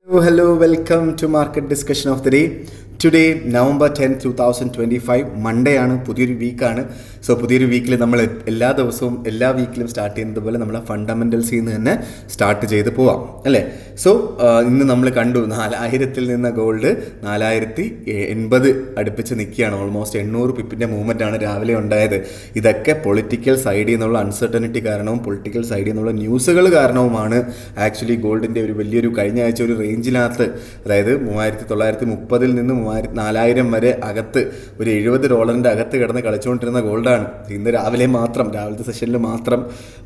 Hello, welcome to Market Discussion of the Day. Today, November 10th, 2025, Monday ആണ്, പുതിയൊരു വീക്കാണ്. So പുതിയൊരു വീക്കിൽ നമ്മൾ എല്ലാ ദിവസവും എല്ലാ വീക്കിലും സ്റ്റാർട്ട് ചെയ്യുന്നത് പോലെ നമ്മൾ ഫണ്ടമെൻ്റൽസിൽ നിന്ന് തന്നെ സ്റ്റാർട്ട് ചെയ്ത് പോവാം അല്ലേ. സോ ഇന്ന് നമ്മൾ കണ്ടു 4000-ൽ നിന്ന് ഗോൾഡ് 4080 അടുപ്പിച്ച് നിൽക്കുകയാണ്. ഓൾമോസ്റ്റ് 800 പിപ്പിൻ്റെ മൂവ്മെൻ്റ് ആണ് രാവിലെ ഉണ്ടായത്. ഇതൊക്കെ പൊളിറ്റിക്കൽ സൈഡിൽ നിന്നുള്ള അൺസർട്ടനിറ്റി കാരണവും പൊളിറ്റിക്കൽ സൈഡിൽ നിന്നുള്ള ന്യൂസുകൾ കാരണവുമാണ് ആക്ച്വലി ഗോൾഡിൻ്റെ ഒരു വലിയൊരു കഴിഞ്ഞ ആഴ്ച ഒരു റേഞ്ചിനകത്ത്, അതായത് 3930-ൽ നിന്ന് 4000 വരെ അകത്ത് ഒരു $70 അകത്ത് കിടന്ന് കളിച്ചുകൊണ്ടിരുന്ന ഗോൾഡാണ് ഇന്ന് രാവിലത്തെ സെഷനിൽ മാത്രം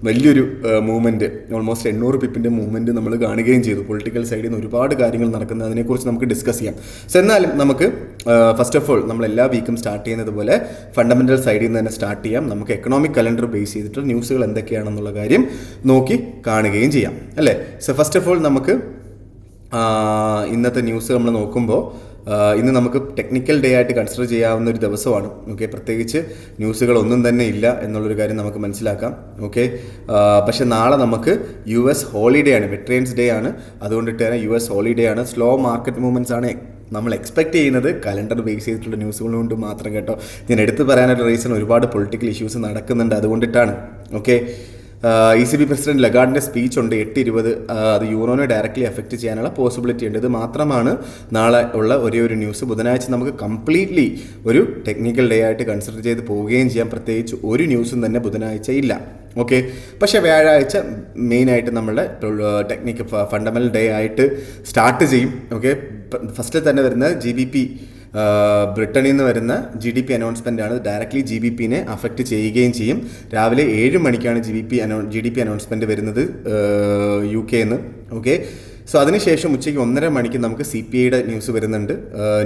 വലിയൊരു മൂവ്മെൻറ്റ്, ഓൾമോസ്റ്റ് 800 പിപ്പിൻ്റെ മൂവ്മെൻറ്റ് നമ്മൾ കാണുകയും ചെയ്തു. പൊളിറ്റിക്കൽ സൈഡിൽ നിന്ന് ഒരുപാട് കാര്യങ്ങൾ നടക്കുന്നത്, അതിനെക്കുറിച്ച് നമുക്ക് ഡിസ്കസ് ചെയ്യാം. സോ എന്നാലും നമുക്ക് ഫസ്റ്റ് ഓഫ് ഓൾ നമ്മൾ എല്ലാ വീക്കും സ്റ്റാർട്ട് ചെയ്യുന്നത് പോലെ ഫണ്ടമെൻ്റൽ സൈഡിൽ നിന്ന് തന്നെ സ്റ്റാർട്ട് ചെയ്യാം. നമുക്ക് എക്കണോമിക് കലണ്ടർ ബേസ് ചെയ്തിട്ട് ന്യൂസുകൾ എന്തൊക്കെയാണെന്നുള്ള കാര്യം നോക്കി കാണുകയും ചെയ്യാം അല്ലേ. സോ ഫസ്റ്റ് ഓഫ് ഓൾ നമുക്ക് ഇന്നത്തെ ന്യൂസ് നമ്മൾ നോക്കുമ്പോൾ ഇന്ന് നമുക്ക് ടെക്നിക്കൽ ഡേ ആയിട്ട് കൺസിഡർ ചെയ്യാവുന്ന ഒരു ദിവസമാണ്. ഓക്കെ, പ്രത്യേകിച്ച് ന്യൂസുകളൊന്നും തന്നെ ഇല്ല എന്നുള്ളൊരു കാര്യം നമുക്ക് മനസ്സിലാക്കാം. ഓക്കെ, പക്ഷെ നാളെ നമുക്ക് US ഹോളിഡേ ആണ്, വെറ്ററൻസ് ഡേ ആണ്. അതുകൊണ്ടിട്ട് തന്നെ US ഹോളിഡേ ആണ്. സ്ലോ മാർക്കറ്റ് മൂവ്മെൻറ്റ്സ് ആണ് നമ്മൾ എക്സ്പെക്ട് ചെയ്യുന്നത്, കലണ്ടർ ബേസ് ചെയ്തിട്ടുള്ള ന്യൂസുകൾ കൊണ്ട് മാത്രം കേട്ടോ. ഞാൻ എടുത്തു പറയാനുള്ള റീസൺ ഒരുപാട് പൊളിറ്റിക്കൽ ഇഷ്യൂസ് നടക്കുന്നുണ്ട്, അതുകൊണ്ടിട്ടാണ്. ഓക്കെ, ECB പ്രസിഡന്റ് ലഗാർഡിൻ്റെ സ്പീച്ച് ഉണ്ട് 8:20. അത് യൂറോനെ ഡയറക്റ്റ്ലി എഫക്റ്റ് ചെയ്യാനുള്ള പോസിബിലിറ്റി ഉണ്ട്. ഇത് മാത്രമാണ് നാളെ ഉള്ള ഒരു ന്യൂസ്. ബുധനാഴ്ച നമുക്ക് കംപ്ലീറ്റ്ലി ഒരു ടെക്നിക്കൽ ഡേ ആയിട്ട് കൺസിഡർ ചെയ്ത് പോവുകയും ചെയ്യാം. പ്രത്യേകിച്ച് ഒരു ന്യൂസും തന്നെ ബുധനാഴ്ച ഇല്ല. ഓക്കെ, പക്ഷേ വ്യാഴാഴ്ച മെയിനായിട്ട് നമ്മളുടെ ഫണ്ടമെൻ്റൽ ഡേ ആയിട്ട് സ്റ്റാർട്ട് ചെയ്യും. ഓക്കെ, ഫസ്റ്റിൽ തന്നെ വരുന്ന GBP, ബ്രിട്ടനിൽ നിന്ന് വരുന്ന GDP അനൗൺസ്മെൻ്റ് ആണ്. ഡയറക്റ്റ്ലി GBPനെ അഫക്റ്റ് ചെയ്യുകയും ചെയ്യും. രാവിലെ 7 മണിക്കാണ് GDP അനൗൺസ്മെൻറ്റ് വരുന്നത് UK-ന്ന്. ഓക്കെ, സോ അതിനുശേഷം ഉച്ചയ്ക്ക് 1:30 മണിക്ക് നമുക്ക് CPIയുടെ ന്യൂസ് വരുന്നുണ്ട്.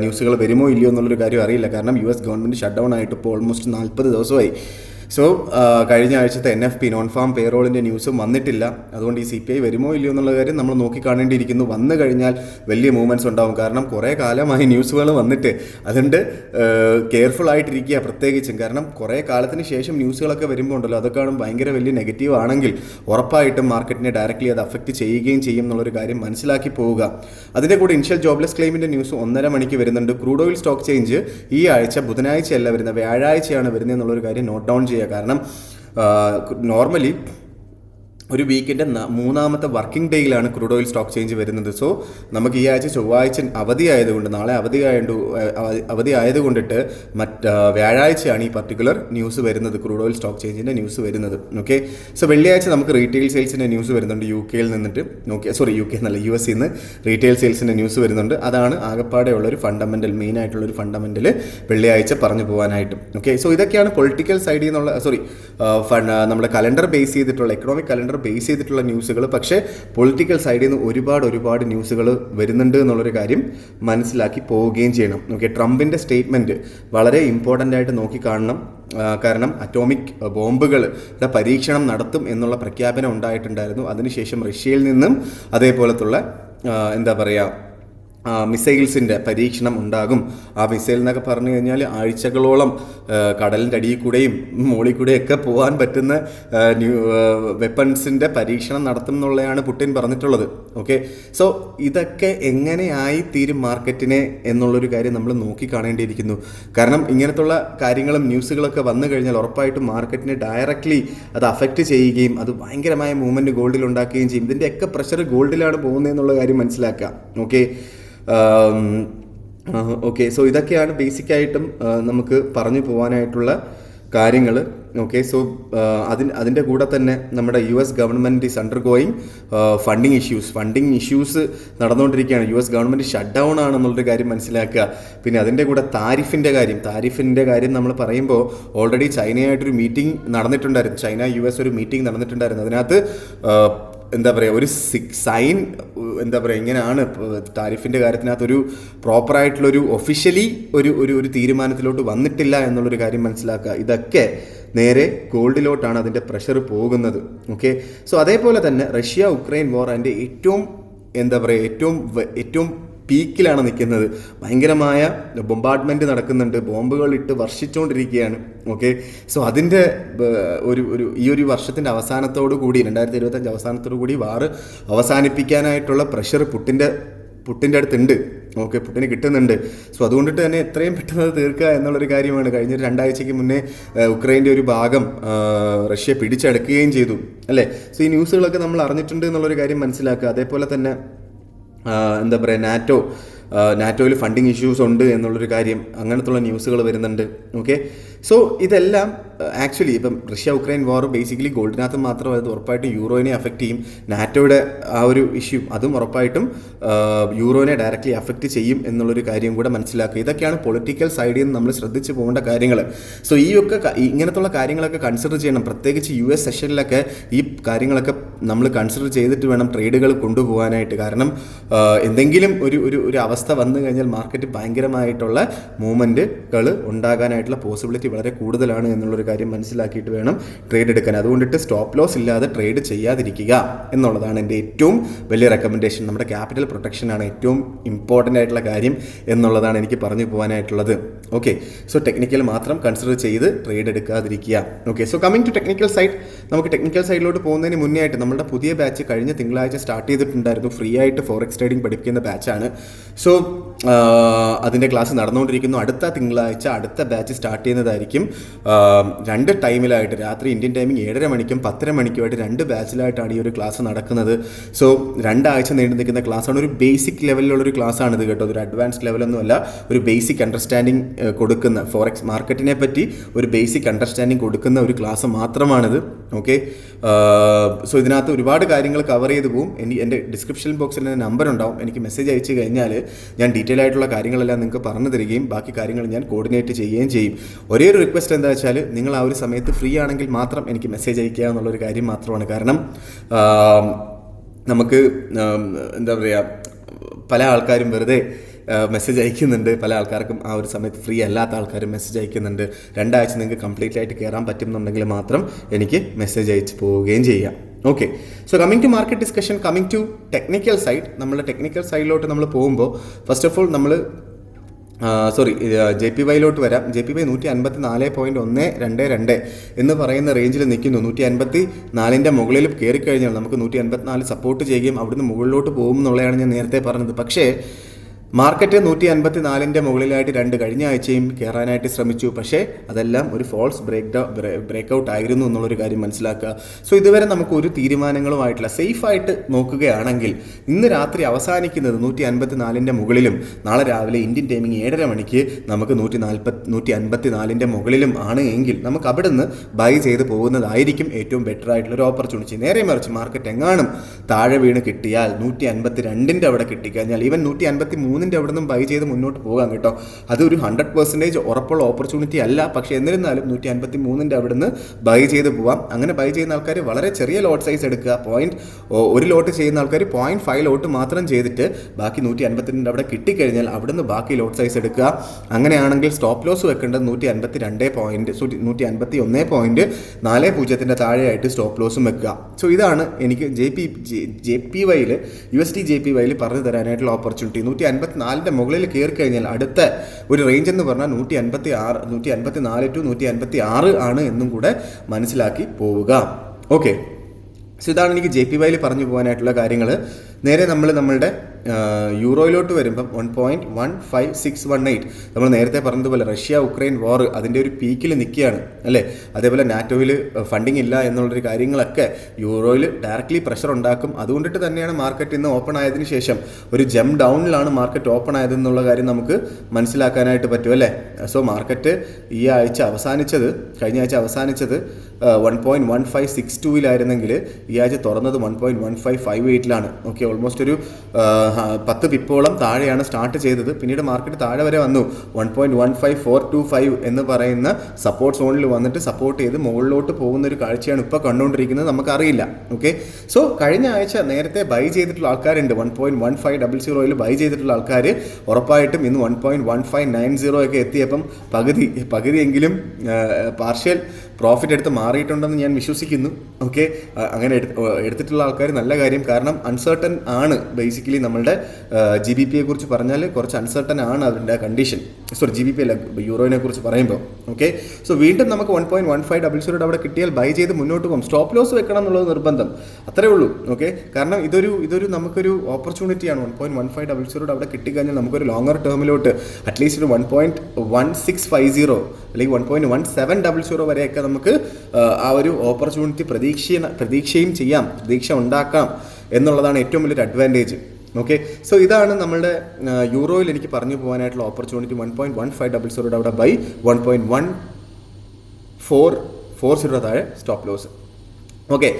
ന്യൂസുകൾ വരുമോ ഇല്ലയോ എന്നുള്ളൊരു കാര്യം അറിയില്ല, കാരണം US ഗവൺമെൻറ് ഷട്ട് ഡൗൺ ആയിട്ട് ഇപ്പോൾ ഓൾമോസ്റ്റ് 40 ദിവസമായി. സോ കഴിഞ്ഞ ആഴ്ചത്തെ NFP നോൺ ഫാം പേറോളിൻ്റെ ന്യൂസും വന്നിട്ടില്ല. അതുകൊണ്ട് ഈ CPI വരുമോ ഇല്ലയോ എന്നുള്ള കാര്യം നമ്മൾ നോക്കി കാണേണ്ടിയിരിക്കുന്നു. വന്നു കഴിഞ്ഞാൽ വലിയ മൂവ്മെൻറ്റ്സ് ഉണ്ടാകും, കാരണം കുറേ കാലമായി ന്യൂസുകൾ വന്നിട്ട്. അതുകൊണ്ട് കെയർഫുൾ ആയിട്ടിരിക്കുക പ്രത്യേകിച്ചും, കാരണം കുറേ കാലത്തിന് ശേഷം ന്യൂസുകളൊക്കെ വരുമ്പോൾ ഉണ്ടല്ലോ, അതൊക്കെ ഭയങ്കര വലിയ നെഗറ്റീവ് ആണെങ്കിൽ ഉറപ്പായിട്ടും മാർക്കറ്റിനെ ഡയറക്റ്റ്ലി അത് അഫക്റ്റ് ചെയ്യുകയും ചെയ്യും എന്നുള്ളൊരു കാര്യം മനസ്സിലാക്കി പോവുക. അതിൻ്റെ കൂടെ ഇനിഷ്യൽ ജോബ്ലെസ് ക്ലെയിമിൻ്റെ ന്യൂസ് 1:30 മണിക്ക് വരുന്നുണ്ട്. ക്രൂഡ് ഓയിൽ സ്റ്റോക്ക് ചേഞ്ച് ഈ ആഴ്ച ബുധനാഴ്ചയല്ല വരുന്നത്, വ്യാഴാഴ്ചയാണ് വരുന്നത് എന്നുള്ളൊരു കാര്യം നോട്ട് ഡൗൺ ചെയ്യുക. കാരണം നോർമലി ഒരു വീക്കിൻ്റെ 3ാമത്തെ വർക്കിംഗ് ഡേയിലാണ് ക്രൂഡ് ഓയിൽ സ്റ്റോക്ക് ചേഞ്ച് വരുന്നത്. സോ നമുക്ക് ഈ ആഴ്ച ചൊവ്വാഴ്ച അവധി ആയതുകൊണ്ട്, നാളെ അവധി ആയതുകൊണ്ടിട്ട് വ്യാഴാഴ്ചയാണ് ഈ പർട്ടിക്കുലർ ന്യൂസ് വരുന്നത്, ക്രൂഡ് ഓയിൽ സ്റ്റോക്ക് ചേഞ്ചിൻ്റെ ന്യൂസ് വരുന്നത്. ഓക്കെ, സോ വെള്ളിയാഴ്ച നമുക്ക് റീറ്റെയിൽ സെയിൽസിൻ്റെ ന്യൂസ് വരുന്നുണ്ട് UK-യിൽ നിന്നിട്ട്. UK എന്നല്ല, US-ൽ നിന്ന് റീറ്റെയിൽ സെയിൽസിൻ്റെ ന്യൂസ് വരുന്നുണ്ട്. അതാണ് ആകപ്പാടെ ഉള്ളൊരു ഫണ്ടമെൻ്റൽ, മെയിൻ ആയിട്ടുള്ളൊരു ഫണ്ടമെൻ്റൽ വെള്ളിയാഴ്ച പറഞ്ഞു പോകാനായിട്ട്. ഓക്കെ, സോ ഇതൊക്കെയാണ് പൊളിറ്റിക്കൽ സൈഡിൽ നിന്നുള്ള നമ്മുടെ കലണ്ടർ ബേസ് ചെയ്തിട്ടുള്ള, എക്കണോമിക് കലണ്ടർ ബേസ് ചെയ്തിട്ടുള്ള ന്യൂസുകൾ. പക്ഷേ പൊളിറ്റിക്കൽ സൈഡിൽ നിന്ന് ഒരുപാട് ന്യൂസുകൾ വരുന്നുണ്ട് എന്നുള്ളൊരു കാര്യം മനസ്സിലാക്കി പോവുകയും ചെയ്യണം. ഓക്കെ, ട്രംപിൻ്റെ സ്റ്റേറ്റ്മെൻറ്റ് വളരെ ഇമ്പോർട്ടൻ്റ് ആയിട്ട് നോക്കി കാണണം. കാരണം അറ്റോമിക് ബോംബുകളുടെ പരീക്ഷണം നടത്തും എന്നുള്ള പ്രഖ്യാപനം ഉണ്ടായിട്ടുണ്ടായിരുന്നു. അതിനുശേഷം റഷ്യയിൽ നിന്നും അതേപോലത്തുള്ള മിസൈൽസിൻ്റെ പരീക്ഷണം ഉണ്ടാകും. ആ മിസൈൽ എന്നൊക്കെ പറഞ്ഞു കഴിഞ്ഞാൽ ആഴ്ചകളോളം കടലിൻ്റെ അടിയിൽ കൂടെയും മുകളിൽ കൂടെയൊക്കെ പോകാൻ പറ്റുന്ന വെപ്പൺസിൻ്റെ പരീക്ഷണം നടത്തും എന്നുള്ളതാണ് പുടിൻ പറഞ്ഞിട്ടുള്ളത്. ഓക്കെ, സോ ഇതൊക്കെ എങ്ങനെയായി തീരും മാർക്കറ്റിനെ എന്നുള്ളൊരു കാര്യം നമ്മൾ നോക്കി കാണേണ്ടിയിരിക്കുന്നു. കാരണം ഇങ്ങനത്തുള്ള കാര്യങ്ങളും ന്യൂസുകളൊക്കെ വന്നു കഴിഞ്ഞാൽ ഉറപ്പായിട്ടും മാർക്കറ്റിനെ ഡയറക്റ്റ്ലി അത് അഫക്റ്റ് ചെയ്യുകയും അത് ഭയങ്കരമായ മൂവ്മെൻറ്റ് ഗോൾഡിൽ ഉണ്ടാക്കുകയും ചെയ്യും. ഇതിൻ്റെയൊക്കെ പ്രഷർ ഗോൾഡിലാണ് പോകുന്നതെന്നുള്ള കാര്യം മനസ്സിലാക്കുക. ഓക്കെ, സോ ഇതൊക്കെയാണ് ബേസിക്കായിട്ടും നമുക്ക് പറഞ്ഞു പോകാനായിട്ടുള്ള കാര്യങ്ങൾ. ഓക്കെ, സോ അതിൻ്റെ കൂടെ തന്നെ നമ്മുടെ US government is undergoing funding issues നടന്നുകൊണ്ടിരിക്കുകയാണ്. US ഗവൺമെൻറ് ഷട്ട് ഡൗൺ ആണെന്നുള്ളൊരു കാര്യം മനസ്സിലാക്കുക. പിന്നെ അതിൻ്റെ കൂടെ താരിഫിൻ്റെ കാര്യം നമ്മൾ പറയുമ്പോൾ ഓൾറെഡി ചൈനയായിട്ടൊരു മീറ്റിംഗ് നടന്നിട്ടുണ്ടായിരുന്നു. ചൈന US ഒരു മീറ്റിംഗ് നടന്നിട്ടുണ്ടായിരുന്നു. അതിനകത്ത് ഒരു സൈൻ ഇങ്ങനെയാണ് താരിഫിൻ്റെ കാര്യത്തിനകത്തൊരു പ്രോപ്പറായിട്ടുള്ളൊരു ഒഫീഷ്യലി ഒരു തീരുമാനത്തിലോട്ട് വന്നിട്ടില്ല എന്നുള്ളൊരു കാര്യം മനസ്സിലാക്കുക. ഇതൊക്കെ നേരെ ഗോൾഡിലോട്ടാണ് അതിൻ്റെ പ്രഷർ പോകുന്നത്. ഓക്കെ, സോ അതേപോലെ തന്നെ റഷ്യ ഉക്രൈൻ വാർ അതിൻ്റെ ഏറ്റവും പീക്കിലാണ് നിൽക്കുന്നത്. ഭയങ്കരമായ ബോംബാർഡ്മെൻറ്റ് നടക്കുന്നുണ്ട്, ബോംബുകൾ ഇട്ട് വർഷിച്ചുകൊണ്ടിരിക്കുകയാണ്. ഓക്കെ, സോ അതിൻ്റെ ഈ ഒരു വർഷത്തിൻ്റെ അവസാനത്തോടു കൂടി 2025 അവസാനത്തോടു കൂടി വാർ അവസാനിപ്പിക്കാനായിട്ടുള്ള പ്രഷർ പുട്ടിൻ്റെ പുട്ടിൻ്റെ അടുത്തുണ്ട്. ഓക്കെ, പുട്ടിന് കിട്ടുന്നുണ്ട്. സോ അതുകൊണ്ടിട്ട് തന്നെ എത്രയും പെട്ടെന്ന് തീർക്കുക എന്നുള്ളൊരു കാര്യമാണ്. കഴിഞ്ഞ 2 ആഴ്ചയ്ക്ക് മുന്നേ ഉക്രൈൻ്റെ ഒരു ഭാഗം റഷ്യ പിടിച്ചെടുക്കുകയും ചെയ്തു അല്ലേ. സോ ഈ ന്യൂസുകളൊക്കെ നമ്മൾ അറിഞ്ഞിട്ടുണ്ട് എന്നുള്ളൊരു കാര്യം മനസ്സിലാക്കുക. അതേപോലെ തന്നെ എന്താ പറയുക, നാറ്റോയിൽ ഫണ്ടിങ് ഇഷ്യൂസ് ഉണ്ട് എന്നുള്ളൊരു കാര്യം, അങ്ങനത്തുള്ള ന്യൂസുകൾ വരുന്നുണ്ട്. ഓക്കെ, സോ ഇതെല്ലാം ആക്ച്വലി ഇപ്പം റഷ്യ ഉക്രൈൻ വാർ ബേസിക്കലി ഗോൾഡിനകത്ത് മാത്രം അത് ഉറപ്പായിട്ടും യൂറോയിനെ അഫക്റ്റ് ചെയ്യും. നാറ്റോയുടെ ആ ഒരു ഇഷ്യൂ അതും ഉറപ്പായിട്ടും യൂറോനെ ഡയറക്റ്റ്ലി അഫക്റ്റ് ചെയ്യും എന്നുള്ളൊരു കാര്യം കൂടെ മനസ്സിലാക്കുക. ഇതൊക്കെയാണ് പൊളിറ്റിക്കൽ സൈഡിൽ നിന്ന് നമ്മൾ ശ്രദ്ധിച്ച് പോകേണ്ട കാര്യങ്ങൾ. സോ ഇങ്ങനത്തുള്ള കാര്യങ്ങളൊക്കെ കൺസിഡർ ചെയ്യണം. പ്രത്യേകിച്ച് US സെഷനിലൊക്കെ ഈ കാര്യങ്ങളൊക്കെ നമ്മൾ കൺസിഡർ ചെയ്തിട്ട് വേണം ട്രേഡുകൾ കൊണ്ടുപോകാനായിട്ട്. കാരണം എന്തെങ്കിലും ഒരു അവസ്ഥ വന്നു കഴിഞ്ഞാൽ മാർക്കറ്റ് ഭയങ്കരമായിട്ടുള്ള മൂവ്മെൻറ്റുകൾ ഉണ്ടാകാനായിട്ടുള്ള പോസിബിലിറ്റി വളരെ കൂടുതലാണ് എന്നുള്ളൊരു കാര്യം മനസ്സിലാക്കിയിട്ട് വേണം ട്രേഡ് എടുക്കാൻ. അതുകൊണ്ടിട്ട് സ്റ്റോപ്പ് ലോസ് ഇല്ലാതെ ട്രേഡ് ചെയ്യാതിരിക്കുക എന്നുള്ളതാണ് എൻ്റെ ഏറ്റവും വലിയ റെക്കമെൻഡേഷൻ. നമ്മുടെ ക്യാപിറ്റൽ പ്രൊട്ടക്ഷനാണ് ഏറ്റവും ഇമ്പോർട്ടൻ്റ് ആയിട്ടുള്ള കാര്യം എന്നുള്ളതാണ് എനിക്ക് പറഞ്ഞു പോകാനായിട്ടുള്ളത്. ഓക്കെ, സോ ടെക്നിക്കൽ മാത്രം കൺസിഡർ ചെയ്ത് ട്രേഡ് എടുക്കാതിരിക്കുക. Okay, so coming to technical side, നമുക്ക് ടെക്നിക്കൽ സൈഡിലോട്ട് പോകുന്നതിന് മുന്നേ ആയിട്ട് നമ്മുടെ പുതിയ ബാച്ച് കഴിഞ്ഞ തിങ്കളാഴ്ച സ്റ്റാർട്ട് ചെയ്തിട്ടുണ്ടായിരുന്നു. ഫ്രീ ആയിട്ട് ഫോറക്സ് ട്രേഡിംഗ് പഠിപ്പിക്കുന്ന ബാച്ചാണ്. സോ അതിൻ്റെ ക്ലാസ് നടന്നുകൊണ്ടിരിക്കുന്നു. അടുത്ത തിങ്കളാഴ്ച അടുത്ത ബാച്ച് സ്റ്റാർട്ട് ചെയ്യുന്നതായിരിക്കും. 2 ടൈമിലായിട്ട്, രാത്രി ഇന്ത്യൻ ടൈമിംഗ് 7:30 മണിക്കും 10:30 മണിക്കുമായിട്ട് 2 ബാച്ചിലായിട്ടാണ് ഈ ഒരു ക്ലാസ് നടക്കുന്നത്. സോ 2 ആഴ്ച നീണ്ടു നിൽക്കുന്ന ക്ലാസ്സാണ്. ഒരു ബേസിക് ലെവലിലുള്ളൊരു ക്ലാസ്സാണിത് കേട്ടോ. ഒരു അഡ്വാൻസ്ഡ് ലെവലൊന്നുമല്ല, ഒരു ബേസിക് അണ്ടർസ്റ്റാൻഡിങ് കൊടുക്കുന്ന, ഫോറക്സ് മാർക്കറ്റിനെ പറ്റി ഒരു ബേസിക് അണ്ടർസ്റ്റാൻഡിങ് കൊടുക്കുന്ന ഒരു ക്ലാസ് മാത്രമാണിത്. ഓക്കെ, സോ ഇതിനകത്ത് ഒരുപാട് കാര്യങ്ങൾ കവർ ചെയ്ത് പോകും. എൻ്റെ ഡിസ്ക്രിപ്ഷൻ ബോക്സിൽ എൻ്റെ നമ്പർ ഉണ്ടാവും. എനിക്ക് മെസ്സേജ് അയച്ചു കഴിഞ്ഞാൽ ഞാൻ ഡീറ്റെയിൽ ആയിട്ടുള്ള കാര്യങ്ങളെല്ലാം നിങ്ങൾക്ക് പറഞ്ഞു തരികയും ബാക്കി കാര്യങ്ങൾ ഞാൻ കോർഡിനേറ്റ് ചെയ്യുകയും ചെയ്യും. ഒരേ ഒരു റിക്വസ്റ്റ് എന്താ വെച്ചാൽ, നിങ്ങൾ ആ ഒരു സമയത്ത് ഫ്രീ ആണെങ്കിൽ മാത്രം എനിക്ക് മെസ്സേജ് അയക്കുക എന്നുള്ളൊരു കാര്യം മാത്രമാണ്. കാരണം നമുക്ക് എന്താ പറയുക, പല ആൾക്കാരും വെറുതെ മെസ്സേജ് അയക്കുന്നുണ്ട്. പല ആൾക്കാർക്കും ആ ഒരു സമയത്ത് ഫ്രീ അല്ലാത്ത ആൾക്കാരും മെസ്സേജ് അയക്കുന്നുണ്ട്. 2 ആഴ്ച നിങ്ങൾക്ക് കംപ്ലീറ്റ് ആയിട്ട് കയറാൻ പറ്റുന്നുണ്ടെങ്കിൽ മാത്രം എനിക്ക് മെസ്സേജ് അയച്ച് പോവുകയും ചെയ്യാം. Okay, so coming to market discussion, coming to technical side. നമ്മുടെ ടെക്നിക്കൽ സൈഡിലോട്ട് നമ്മൾ പോകുമ്പോൾ ഫസ്റ്റ് ഓഫ് ഓൾ നമ്മൾ JPYയിലോട്ട് വരാം. JPY 154.122 എന്ന് പറയുന്ന റേഞ്ചിൽ നിൽക്കുന്നു. 154 മുകളിൽ കയറി കഴിഞ്ഞാൽ നമുക്ക് 154 സപ്പോർട്ട് ചെയ്യുകയും അവിടുന്ന് മുകളിലോട്ട് പോകും എന്നുള്ളതാണ് ഞാൻ നേരത്തെ പറഞ്ഞത്. പക്ഷേ മാർക്കറ്റ് 154 മുകളിലായിട്ട് കഴിഞ്ഞ ആഴ്ചയും കയറാനായിട്ട് ശ്രമിച്ചു. പക്ഷേ അതെല്ലാം ഒരു ഫോൾസ് ബ്രേക്കൗട്ട് ആയിരുന്നു എന്നുള്ളൊരു കാര്യം മനസ്സിലാക്കുക. സോ ഇതുവരെ നമുക്ക് ഒരു തീരുമാനങ്ങളുമായിട്ടില്ല. സേഫായിട്ട് നോക്കുകയാണെങ്കിൽ ഇന്ന് രാത്രി അവസാനിക്കുന്നത് 154 മുകളിലും നാളെ രാവിലെ ഇന്ത്യൻ ടൈമിംഗ് 7:30 മണിക്ക് നമുക്ക് 154 മുകളിലും ആണ് എങ്കിൽ നമുക്ക് അവിടെ നിന്ന് ബൈ ചെയ്ത് പോകുന്നതായിരിക്കും ഏറ്റവും ബെറ്റർ ആയിട്ടുള്ളൊരു ഓപ്പർച്യൂണിറ്റി. നേരെ മറിച്ച് മാർക്കറ്റ് എങ്ങാനും താഴെ വീണ് കിട്ടിയാൽ 152 അവിടെ കിട്ടിക്കഴിഞ്ഞാൽ ഈവൻ 153 അവിടെ നിന്നും ബൈ ചെയ്ത് മുന്നോട്ട് പോകാം കേട്ടോ. അതൊരു 100% ഉറപ്പുള്ള ഓപ്പർച്യൂണിറ്റി അല്ല. പക്ഷേ എന്നിരുന്നാലും 153 അവിടെ നിന്ന് ബൈ ചെയ്ത് പോവാം. അങ്ങനെ ബൈ ചെയ്യുന്ന ആൾക്കാർ വളരെ ചെറിയ ലോട്ട് സൈസ് എടുക്കുക. ഒരു ലോട്ട് ചെയ്യുന്ന ആൾക്കാർ 0.5 ലോട്ട് മാത്രം ചെയ്തിട്ട് ബാക്കി 152 അവിടെ കിട്ടിക്കഴിഞ്ഞാൽ അവിടുന്ന് ബാക്കി ലോട്ട് സൈസ് എടുക്കുക. അങ്ങനെയാണെങ്കിൽ സ്റ്റോപ്പ് ലോസ് വെക്കേണ്ടത് 151.40 താഴെയായിട്ട് സ്റ്റോപ്പ് ലോസും വെക്കുക. സോ ഇതാണ് എനിക്ക് JPYയിൽ USD JPYയിൽ പറഞ്ഞു തരാനായിട്ടുള്ള ഓപ്പർച്യൂണിറ്റി. 154 മുകളിൽ കയറി കഴിഞ്ഞാൽ അടുത്ത ഒരു റേഞ്ച് എന്ന് പറഞ്ഞാൽ 154 to 156 ആണ് എന്നും കൂടെ മനസ്സിലാക്കി പോവുക. ഓക്കെ, സോ ഇതാണ് എനിക്ക് JPYയിൽ പറഞ്ഞു പോകാനായിട്ടുള്ള കാര്യങ്ങൾ. നേരെ നമ്മളുടെ യൂറോയിലോട്ട് വരുമ്പം 1.15618 നമ്മൾ നേരത്തെ പറഞ്ഞതുപോലെ റഷ്യ ഉക്രൈൻ വാർ അതിൻ്റെ ഒരു പീക്കിൽ നിൽക്കുകയാണ് അല്ലേ. അതേപോലെ നാറ്റോയിൽ ഫണ്ടിങ് ഇല്ല എന്നുള്ളൊരു കാര്യങ്ങളൊക്കെ യൂറോയിൽ ഡയറക്റ്റ്ലി പ്രഷർ ഉണ്ടാക്കും. അതുകൊണ്ടിട്ട് തന്നെയാണ് മാർക്കറ്റ് ഇന്ന് ഓപ്പൺ ആയതിനു ശേഷം ഒരു ജംപ് ഡൗണിലാണ് മാർക്കറ്റ് ഓപ്പൺ ആയതെന്നുള്ള കാര്യം നമുക്ക് മനസ്സിലാക്കാനായിട്ട് പറ്റും അല്ലേ. സോ മാർക്കറ്റ് കഴിഞ്ഞ ആഴ്ച അവസാനിച്ചത് 1.1562 ഈ ആഴ്ച തുറന്നത് 1.1558 ഓക്കെ, ഓൾമോസ്റ്റ് ഒരു 10 പിപ്പോളം താഴെയാണ് സ്റ്റാർട്ട് ചെയ്തത്. പിന്നീട് മാർക്കറ്റ് താഴെ വരെ വന്നു. 1.15425 എന്ന് പറയുന്ന സപ്പോർട്ട് സോണിൽ വന്നിട്ട് സപ്പോർട്ട് ചെയ്ത് മുകളിലോട്ട് പോകുന്ന ഒരു കാഴ്ചയാണ് ഇപ്പോൾ കണ്ടുകൊണ്ടിരിക്കുന്നത്. നമുക്കറിയില്ല. ഓക്കെ, സോ കഴിഞ്ഞ ആഴ്ച നേരത്തെ ബൈ ചെയ്തിട്ടുള്ള ആൾക്കാരുണ്ട്. 1.1500 ബൈ ചെയ്തിട്ടുള്ള ആൾക്കാർ ഉറപ്പായിട്ടും ഇന്ന് 1.1590 ഒക്കെ എത്തിയപ്പം പകുതിയെങ്കിലും പാർഷ്യൽ പ്രോഫിറ്റ് എടുത്ത് മാറിയിട്ടുണ്ടെന്ന് ഞാൻ വിശ്വസിക്കുന്നു. ഓക്കെ, അങ്ങനെ എടുത്തിട്ടുള്ള ആൾക്കാർ നല്ല കാര്യം. കാരണം അൺസർട്ടൺ ആണ് ബേസിക്കലി നമ്മളുടെ GBP കുറിച്ച് പറഞ്ഞാൽ കുറച്ച് അൺസർട്ടൺ ആണ് അതിൻ്റെ കണ്ടീഷൻ. GBP അല്ല, യൂറോനെ കുറിച്ച് പറയുമ്പോൾ. ഓക്കെ, സോ വീണ്ടും നമുക്ക് 1.1500 അവിടെ കിട്ടിയാൽ ബൈ ചെയ്ത് മുന്നോട്ട് പോകും. സ്റ്റോപ്പ് ലോസ് വെക്കണം എന്നുള്ളത് നിർബന്ധം, അത്രേ ഉള്ളൂ. ഓക്കെ, കാരണം ഇതൊരു നമുക്കൊരു ഓപ്പർച്യൂണിറ്റിയാണ്. 1.1500 അവിടെ കിട്ടിക്കഴിഞ്ഞാൽ നമുക്കൊരു ലോങ്ങർ ടേമിലോട്ട് അറ്റ്ലീസ്റ്റ് ഒരു 1.1650 അല്ലെങ്കിൽ 1.1700 വരെയൊക്കെ നമുക്ക് ആ ഒരു ഓപ്പർച്യൂണിറ്റി പ്രതീക്ഷയും ചെയ്യാം, പ്രതീക്ഷ ഉണ്ടാക്കാം എന്നുള്ളതാണ് ഏറ്റവും വലിയൊരു അഡ്വാൻറ്റേജ്. ഓക്കെ, സോ ഇതാണ് നമ്മളുടെ യൂറോയിൽ എനിക്ക് പറഞ്ഞു പോകാനായിട്ടുള്ള ഓപ്പർച്യൂണിറ്റി. 1.1500 അവിടെ ബൈ, 1.1440 താഴെ സ്റ്റോപ്പ് ലോസ്. ഓക്കെ,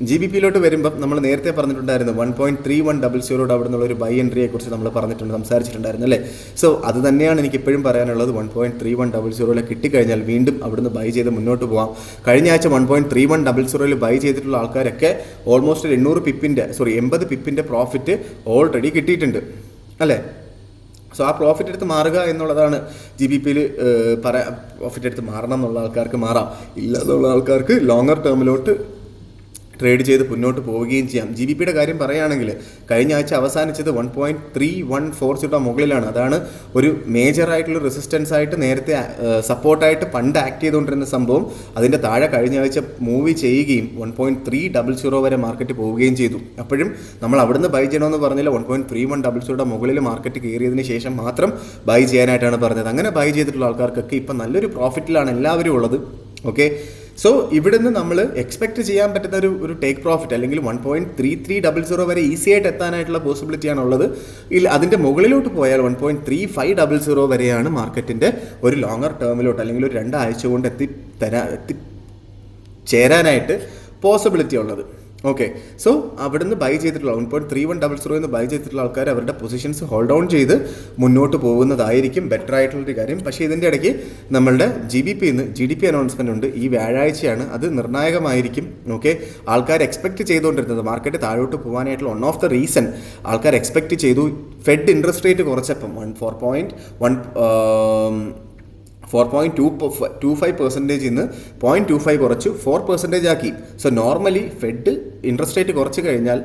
GBPയിലോട്ട് വരുമ്പം നമ്മൾ നേരത്തെ പറഞ്ഞിട്ടുണ്ടായിരുന്നു 1.3100 അവിടെ നിന്നുള്ളൊരു ബൈ എൻട്രിയെ കുറിച്ച് നമ്മൾ സംസാരിച്ചിട്ടുണ്ടായിരുന്നു അല്ലേ. സോ അത് തന്നെയാണ് എനിക്ക് ഇപ്പോഴും പറയാനുള്ളത്. 1.3100 കിട്ടിക്കഴിഞ്ഞാൽ വീണ്ടും അവിടുന്ന് ബൈ ചെയ്ത് മുന്നോട്ട് പോകാം. കഴിഞ്ഞ ആഴ്ച 1.3100 ബൈ ചെയ്തിട്ടുള്ള ആൾക്കാരൊക്കെ ഓൾമോസ്റ്റ് 80 പിപ്പിൻ്റെ പ്രോഫിറ്റ് ഓൾറെഡി കിട്ടിയിട്ടുണ്ട് അല്ലേ. സോ ആ പ്രോഫിറ്റ് എടുത്ത് മാറുക എന്നുള്ളതാണ് GBPയിൽ പ്രോഫിറ്റ് എടുത്ത് മാറണം എന്നുള്ള ആൾക്കാർക്ക് മാറാം, ഇല്ല എന്നുള്ള ആൾക്കാർക്ക് ലോങ്ങർ ടേമിലോട്ട് ട്രേഡ് ചെയ്ത് മുന്നോട്ട് പോവുകയും ചെയ്യാം. GBPയുടെ കാര്യം പറയുകയാണെങ്കിൽ കഴിഞ്ഞ ആഴ്ച അവസാനിച്ചത് 1.3140 മുകളിലാണ്. അതാണ് ഒരു മേജറായിട്ടുള്ള റെസിസ്റ്റൻസ് ആയിട്ട് നേരത്തെ സപ്പോർട്ടായിട്ട് പണ്ട് ആക്ട് ചെയ്തുകൊണ്ടിരുന്ന സംഭവം. അതിൻ്റെ താഴെ കഴിഞ്ഞ ആഴ്ച മൂവ് ചെയ്യുകയും 1.300 വരെ മാർക്കറ്റ് പോവുകയും ചെയ്തു. അപ്പോഴും നമ്മൾ അവിടുന്ന് ബൈ ചെയ്യണമെന്ന് പറഞ്ഞില്ല. 1.3100 മുകളിൽ മാർക്കറ്റ് കയറിയതിന് ശേഷം മാത്രം ബൈ ചെയ്യാനായിട്ടാണ് പറഞ്ഞത്. അങ്ങനെ ബൈ ചെയ്തിട്ടുള്ള ആൾക്കാർക്കൊക്കെ ഇപ്പം നല്ലൊരു പ്രോഫിറ്റിലാണ് എല്ലാവരും ഉള്ളത്. ഓക്കെ, സോ ഇവിടുന്ന് നമ്മൾ എക്സ്പെക്ട് ചെയ്യാൻ പറ്റുന്ന ഒരു ടേക്ക് പ്രോഫിറ്റ് അല്ലെങ്കിൽ 1.3300 വരെ ഈസി ആയിട്ട് എത്താനായിട്ടുള്ള പോസിബിലിറ്റിയാണ് ഉള്ളത്. അതിൻ്റെ മുകളിലോട്ട് പോയാൽ 1.3500 വരെയാണ് മാർക്കറ്റിൻ്റെ ഒരു ലോങ്ങർ ടേമിലോട്ട് അല്ലെങ്കിൽ ഒരു 2 ആഴ്ച കൊണ്ട് എത്തിച്ചേരാനായിട്ട് പോസിബിലിറ്റി ഉള്ളത്. ഓക്കെ, സോ അവിടുന്ന് ബൈ ചെയ്തിട്ടുള്ള 1.3100 ബൈ ചെയ്തിട്ടുള്ള ആൾക്കാർ അവരുടെ പൊസിഷൻസ് ഹോൾഡ് ഓൺ ചെയ്ത് മുന്നോട്ട് പോകുന്നതായിരിക്കും ബെറ്റർ ആയിട്ടുള്ളൊരു കാര്യം. പക്ഷേ ഇതിൻ്റെ ഇടയ്ക്ക് നമ്മളുടെ GDP അനൗൺസ്മെൻ്റ് ഉണ്ട്. ഈ വ്യാഴാഴ്ചയാണ്, അത് നിർണായകമായിരിക്കും. ഓക്കെ, ആൾക്കാർ എക്സ്പെക്ട് ചെയ്തുകൊണ്ടിരുന്നത് മാർക്കറ്റ് താഴോട്ട് പോകാനായിട്ടുള്ള വൺ ഓഫ് ദ റീസൺ ആൾക്കാർ എക്സ്പെക്ട് ചെയ്തു ഫെഡ് ഇൻട്രസ്റ്റ് റേറ്റ് കുറച്ചപ്പം 4.25% ഇന്ന് 0.25 കുറച്ചു 4% ആക്കി. So normally fed interest rate കുറച്ച് കഴിഞ്ഞാൽ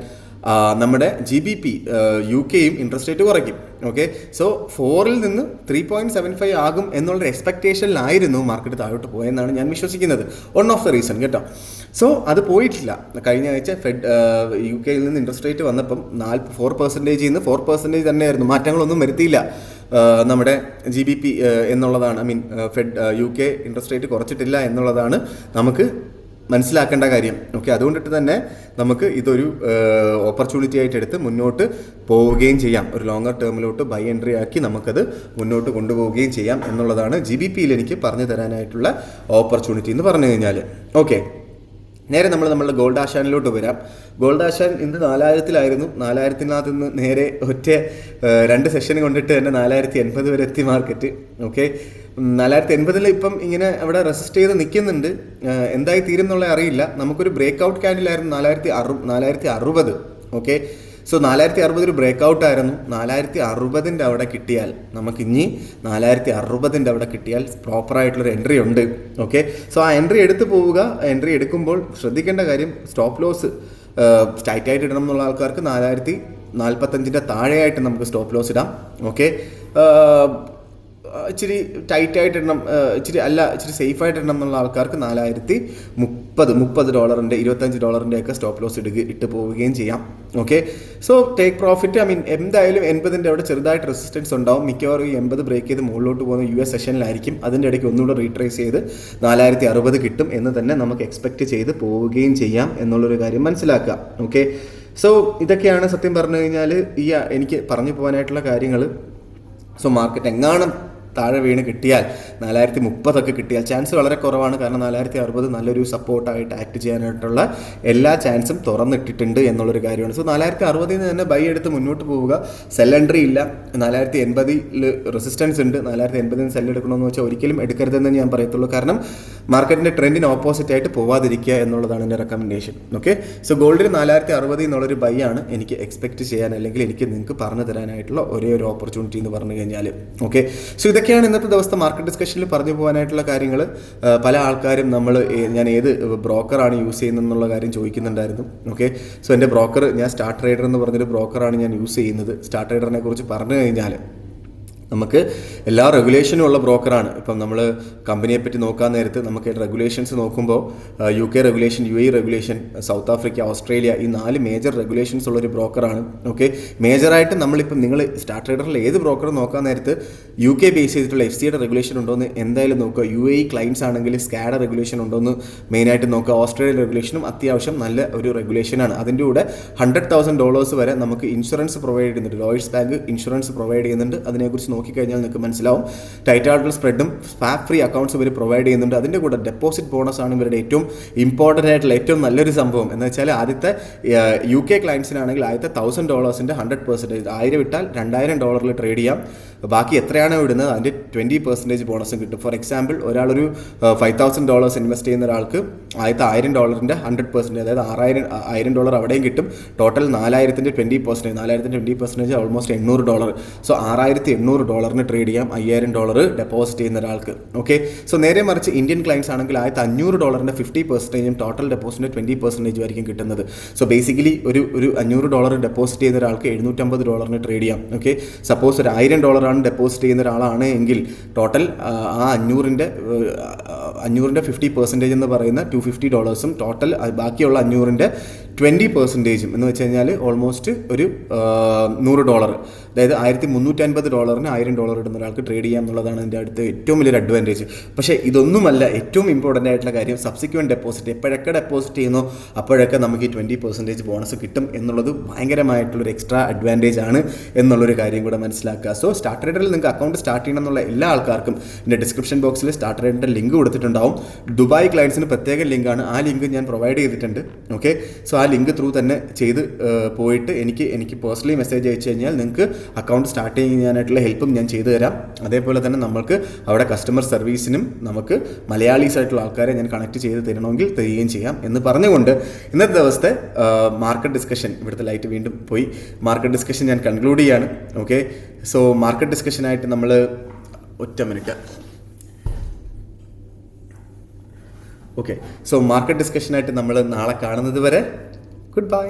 നമ്മുടെ GBP UK-യും ഇൻട്രസ്റ്റ് റേറ്റ് കുറയ്ക്കും. ഓക്കെ, സോ 4-ൽ നിന്ന് 3.75 ആകും എന്നുള്ളൊരു എക്സ്പെക്ടേഷനിലായിരുന്നു മാർക്കറ്റ് താഴോട്ട് പോയെന്നാണ് ഞാൻ വിശ്വസിക്കുന്നത്. വൺ ഓഫ് ദ റീസൺ കേട്ടോ. സോ അത് പോയിട്ടില്ല. കഴിഞ്ഞ ആഴ്ച ഫെഡ് UK-യിൽ നിന്ന് ഇൻട്രസ്റ്റ് റേറ്റ് വന്നപ്പം 4% ഇന്ന് 4% തന്നെയായിരുന്നു, മാറ്റങ്ങളൊന്നും വരുത്തിയില്ല നമ്മുടെ GBP എന്നുള്ളതാണ്. ഫെഡ് UK ഇൻട്രസ്റ്റ് റേറ്റ് കുറച്ചിട്ടില്ല എന്നുള്ളതാണ് നമുക്ക് മനസ്സിലാക്കേണ്ട കാര്യം. ഓക്കെ, അതുകൊണ്ടിട്ട് തന്നെ നമുക്ക് ഇതൊരു ഓപ്പർച്യൂണിറ്റി ആയിട്ട് എടുത്ത് മുന്നോട്ട് പോവുകയും ചെയ്യാം. ഒരു ലോങ്ങർ ടേമിലോട്ട് ബൈ എൻട്രി ആക്കി നമുക്കത് മുന്നോട്ട് കൊണ്ടുപോവുകയും ചെയ്യാം എന്നുള്ളതാണ് GBPയിൽ എനിക്ക് പറഞ്ഞു തരാനായിട്ടുള്ള ഓപ്പർച്യൂണിറ്റി എന്ന് പറഞ്ഞു കഴിഞ്ഞാൽ. ഓക്കെ, നേരെ നമ്മളുടെ ഗോൾഡ് ആശാനിലോട്ട് വരാം. ഗോൾഡ് ആശാൻ ഇന്ന് 4000-ലായിരുന്നു. 4000-നകത്ത് നിന്ന് നേരെ 2 സെഷൻ കൊണ്ടിട്ട് തന്നെ 4080 വരെ എത്തി മാർക്കറ്റ്. ഓക്കെ, 4080 ഇപ്പം ഇങ്ങനെ അവിടെ റെസിസ്റ്റ് ചെയ്ത് നിൽക്കുന്നുണ്ട്. എന്തായി തീരും എന്നുള്ള അറിയില്ല. നമുക്കൊരു ബ്രേക്ക് ഔട്ട് ക്യാൻഡിലായിരുന്നു 4060. ഓക്കെ, സോ 4060 ഒരു ബ്രേക്ക് ഔട്ട് ആയിരുന്നു. 4060 അവിടെ കിട്ടിയാൽ നമുക്കിനി 4060 അവിടെ കിട്ടിയാൽ പ്രോപ്പറായിട്ടുള്ളൊരു എൻട്രി ഉണ്ട്. ഓക്കെ, സോ ആ എൻട്രി എടുത്ത് പോവുക. എൻട്രി എടുക്കുമ്പോൾ ശ്രദ്ധിക്കേണ്ട കാര്യം സ്റ്റോപ്പ് ലോസ് ടൈറ്റായിട്ട് ഇടണം എന്നുള്ള ആൾക്കാർക്ക് 4045 താഴെയായിട്ട് നമുക്ക് സ്റ്റോപ്പ് ലോസ് ഇടാം. ഓക്കെ, ഇച്ചിരി ടൈറ്റായിട്ട് ഇടണം, ഇച്ചിരി സേഫായിട്ട് ഇടണം എന്നുള്ള ആൾക്കാർക്ക് $4030 $25 ഒക്കെ സ്റ്റോപ്പ് ലോസ് ഇട്ട് പോവുകയും ചെയ്യാം. ഓക്കെ, സോ ടേക്ക് പ്രോഫിറ്റ് എന്തായാലും 80 അവിടെ ചെറുതായിട്ട് റെസിസ്റ്റൻസ് ഉണ്ടാവും. മിക്കവാറും 80 ബ്രേക്ക് ചെയ്ത് മുകളിലോട്ട് പോകുന്ന US സെഷനിലായിരിക്കും. അതിൻ്റെ ഇടയ്ക്ക് ഒന്നുകൂടെ റീട്രേസ് ചെയ്ത് 4060 കിട്ടും എന്ന് തന്നെ നമുക്ക് എക്സ്പെക്റ്റ് ചെയ്ത് പോവുകയും ചെയ്യാം എന്നുള്ളൊരു കാര്യം മനസ്സിലാക്കാം. ഓക്കെ, സോ ഇതൊക്കെയാണ് സത്യം പറഞ്ഞു കഴിഞ്ഞാൽ എനിക്ക് പറഞ്ഞു പോകാനായിട്ടുള്ള കാര്യങ്ങൾ. സോ മാർക്കറ്റ് എങ്ങാനും താഴെ വീണ് കിട്ടിയാൽ 4030 കിട്ടിയാൽ ചാൻസ് വളരെ കുറവാണ്. കാരണം 4060 നല്ലൊരു സപ്പോർട്ടായിട്ട് ആക്ട് ചെയ്യാനായിട്ടുള്ള എല്ലാ ചാൻസും തുറന്നിട്ടിട്ടുണ്ട് എന്നുള്ളൊരു കാര്യമാണ്. സോ 4060 തന്നെ ബൈ എടുത്ത് മുന്നോട്ട് പോവുക. സെൽ എൻട്രി ഇല്ല. 4080 റെസിസ്റ്റൻസ് ഉണ്ട്. 4080 സെൽ എടുക്കണമെന്ന് വെച്ചാൽ ഒരിക്കലും എടുക്കരുതെന്ന് ഞാൻ പറയത്തുള്ളൂ. കാരണം മാർക്കറ്റിൻ്റെ ട്രെൻഡിന് ഓപ്പോസിറ്റ് ആയിട്ട് പോവാതിരിക്കുക എന്നുള്ളതാണ് എൻ്റെ റെക്കമെൻഡേഷൻ. ഓക്കെ, സോ ഗോൾഡിന് 4060 എന്നുള്ളൊരു ബൈ ആണ് എനിക്ക് എക്സ്പെക്ട് ചെയ്യാൻ അല്ലെങ്കിൽ എനിക്ക് നിങ്ങൾക്ക് പറഞ്ഞു തരാനായിട്ടുള്ള ഒരേ ഒരു ഓപ്പർച്യൂണിറ്റി എന്ന് പറഞ്ഞു കഴിഞ്ഞാൽ. ഓക്കെ, സോ ഇതൊക്കെയാണ് ഇന്നത്തെ ദിവസത്തെ മാർക്കറ്റ് ഡിസ്കഷനിൽ പറഞ്ഞു പോകാനായിട്ടുള്ള കാര്യങ്ങൾ. പല ആൾക്കാരും ഞാൻ ഏത് ബ്രോക്കറാണ് യൂസ് ചെയ്യുന്നതെന്നുള്ള കാര്യം ചോദിക്കുന്നുണ്ടായിരുന്നു. ഓക്കെ, സോ എൻ്റെ ബ്രോക്കർ ഞാൻ സ്റ്റാർ ട്രേഡർ എന്ന് പറഞ്ഞൊരു ബ്രോക്കറാണ് ഞാൻ യൂസ് ചെയ്യുന്നത്. സ്റ്റാർ ട്രേഡറിനെ കുറിച്ച് പറഞ്ഞു കഴിഞ്ഞാൽ നമുക്ക് എല്ലാ റെഗുലേഷനും ഉള്ള ബ്രോക്കറാണ്. ഇപ്പം നമ്മൾ കമ്പനിയെ പറ്റി നോക്കാൻ നേരത്ത് നമുക്ക് റെഗുലേഷൻസ് നോക്കുമ്പോൾ UK regulation, UAE regulation, south Africa, Australia, ഈ 4 മേജർ റെഗുലേഷൻസ് ഉള്ളൊരു ബ്രോക്കറാണ്. ഓക്കെ, മേജറായിട്ട് നമ്മളിപ്പം നിങ്ങൾ സ്റ്റാർ ട്രേഡറിൽ ഏത് ബ്രോക്കർ നോക്കാൻ നേരത്ത് UK ബേസ് ചെയ്തിട്ടുള്ള FCA റെഗുലേഷൻ ഉണ്ടോയെന്ന് എന്തായാലും നോക്കുക. UAE ക്ലയൻസ് ആണെങ്കിൽ സ്കാഡ റെഗുലേഷൻ ഉണ്ടോയെന്ന് മെയിനായിട്ട് നോക്കുക. ഓസ്ട്രേലിയൻ റെഗുലേഷനും അത്യാവശ്യം നല്ല ഒരു റെഗുലേഷനാണ്. അതിൻ്റെ കൂടെ $100,000 വരെ നമുക്ക് ഇൻഷുറൻസ് പ്രൊവൈഡ് ചെയ്യുന്നുണ്ട്. ലോയേഴ്സ് ബാങ്ക് ഇൻഷുറൻസ് പ്രൊവൈഡ് ചെയ്യുന്നുണ്ട്. അതിനെക്കുറിച്ച് നോക്കിക്കഴിഞ്ഞാൽ നിങ്ങൾക്ക് മനസ്സിലാവും. ടൈറ്റ് ആയിട്ടുള്ള സ്പ്രെഡും സ്വാപ്പ് ഫ്രീ അക്കൗണ്ട്സ് ഇവർ പ്രൊവൈഡ് ചെയ്യുന്നുണ്ട്. അതിൻ്റെ കൂടെ ഡെപ്പോസിറ്റ് ബോണസ് ആണ് ഇവരുടെ ഏറ്റവും ഇമ്പോർട്ടൻ്റ് ആയിട്ടുള്ള ഏറ്റവും നല്ലൊരു സംഭവം. എന്ന് വെച്ചാൽ ആദ്യത്തെ UK ക്ലയൻസിനാണെങ്കിൽ ആദ്യത്തെ $1,000 100%, 1000 ഇട്ടാൽ $2,000 ട്രേഡ് ചെയ്യാം. ബാക്കി എത്രയാണോ ഇടുന്നത് അതിൻ്റെ 20% ബോണസും കിട്ടും. ഫോർ എക്സാമ്പിൾ, ഒരാളൊരു $5,000 ഇൻവെസ്റ്റ് ചെയ്യുന്ന ഒരാൾക്ക് ആദ്യത്തെ $1,000 100%, അതായത് $1,000 അവിടെയും കിട്ടും. Total 4,000 20%, almost $800. സോ $6,800 ട്രേഡ് ചെയ്യാം $5,000 ഡെപ്പോസിറ്റ് ചെയ്യുന്ന ഒരാൾക്ക്. ഓക്കെ, സോ നേരെ മറിച്ച് ഇന്ത്യൻ ക്ലയൻസ് ആണെങ്കിൽ ആദ്യത്തെ $500 50%, ടോട്ടൽ ഡെപ്പോസിറ്റ് 20% ആയിരിക്കും കിട്ടുന്നത്. സോ ബേസിക്കലി ഒരു $500 ഡെപ്പോസിറ്റ് ചെയ്യുന്ന ഒരാൾക്ക് $750 ട്രേഡ് ചെയ്യാം. ഓക്കെ, സപ്പോസ് ഒരു $1,000 ഡെപ്പോസിറ്റ് ചെയ്യുന്ന ഒരാളാണ് എങ്കിൽ ടോട്ടൽ ആ 500ൻ്റെ 50% എന്ന് പറയുന്ന $250, ടോട്ടൽ ബാക്കിയുള്ള 500ൻ്റെ 20% എന്ന് വെച്ച് കഴിഞ്ഞാൽ ഓൾമോസ്റ്റ് ഒരു $100, അതായത് $1,350 $1,000 ഇടുന്ന ഒരാൾക്ക് ട്രേഡ് ചെയ്യാം എന്നുള്ളതാണ് അതിൻ്റെ അടുത്ത് ഏറ്റവും വലിയൊരു അഡ്വാൻറ്റേജ്. പക്ഷേ ഇതൊന്നുമല്ല ഏറ്റവും ഇമ്പോർട്ടൻ്റ് ആയിട്ടുള്ള കാര്യം. സബ്സിക്വൻറ്റ് ഡെപ്പോസിറ്റ് എപ്പോഴൊക്കെ ഡെപ്പോസിറ്റ് ചെയ്യുന്നോ അപ്പോഴൊക്കെ നമുക്ക് ഈ 20% ബോണസ് കിട്ടും എന്നുള്ളത് ഭയങ്കരമായിട്ടുള്ളൊരു എക്സ്ട്രാ അഡ്വാൻറ്റേജ് ആണ് എന്നുള്ളൊരു കാര്യം കൂടെ മനസ്സിലാക്കുക. സോ സ്റ്റാർ ട്രേഡറിൽ നിങ്ങൾക്ക് അക്കൗണ്ട് സ്റ്റാർട്ട് ചെയ്യണം എന്നുള്ള എല്ലാ ആൾക്കാർക്കും എൻ്റെ ഡിസ്ക്രിപ്ഷൻ ബോക്സിൽ സ്റ്റാർ ട്രേഡറിൻ്റെ ലിങ്ക് കൊടുത്തിട്ടുണ്ടാവും. ദുബായ് ക്ലയൻസിന് പ്രത്യേക ലിങ്കാണ്. ആ ലിങ്ക് ഞാൻ പ്രൊവൈഡ് ചെയ്തിട്ടുണ്ട്. ഓക്കെ, സോ ആ ലിങ്ക് ത്രൂ തന്നെ ചെയ്ത് പോയിട്ട് എനിക്ക് പേഴ്സണലി മെസ്സേജ് അയച്ചു കഴിഞ്ഞാൽ നിങ്ങൾക്ക് അക്കൗണ്ട് സ്റ്റാർട്ട് ചെയ്യാനായിട്ടുള്ള ഹെൽപ്പും ഞാൻ ചെയ്തു തരാം. അതേപോലെ തന്നെ നമുക്ക് അവിടെ കസ്റ്റമർ സർവീസിനും നമുക്ക് മലയാളീസ് ആയിട്ടുള്ള ആൾക്കാരെ ഞാൻ കണക്ട് ചെയ്ത് തരണമെങ്കിൽ തരികയും ചെയ്യാം എന്ന് പറഞ്ഞുകൊണ്ട് ഇന്നത്തെ ദിവസത്തെ മാർക്കറ്റ് ഡിസ്കഷൻ, ഇവിടുത്തെ ലൈറ്റ് വീണ്ടും പോയി, മാർക്കറ്റ് ഡിസ്കഷൻ ഞാൻ കൺക്ലൂഡ് ചെയ്യാണ്. ഓക്കെ, സോ മാർക്കറ്റ് ഡിസ്കഷനായിട്ട് നമ്മൾ മാർക്കറ്റ് ഡിസ്കഷനായിട്ട് നമ്മൾ നാളെ കാണുന്നത് വരെ ഗുഡ് ബൈ.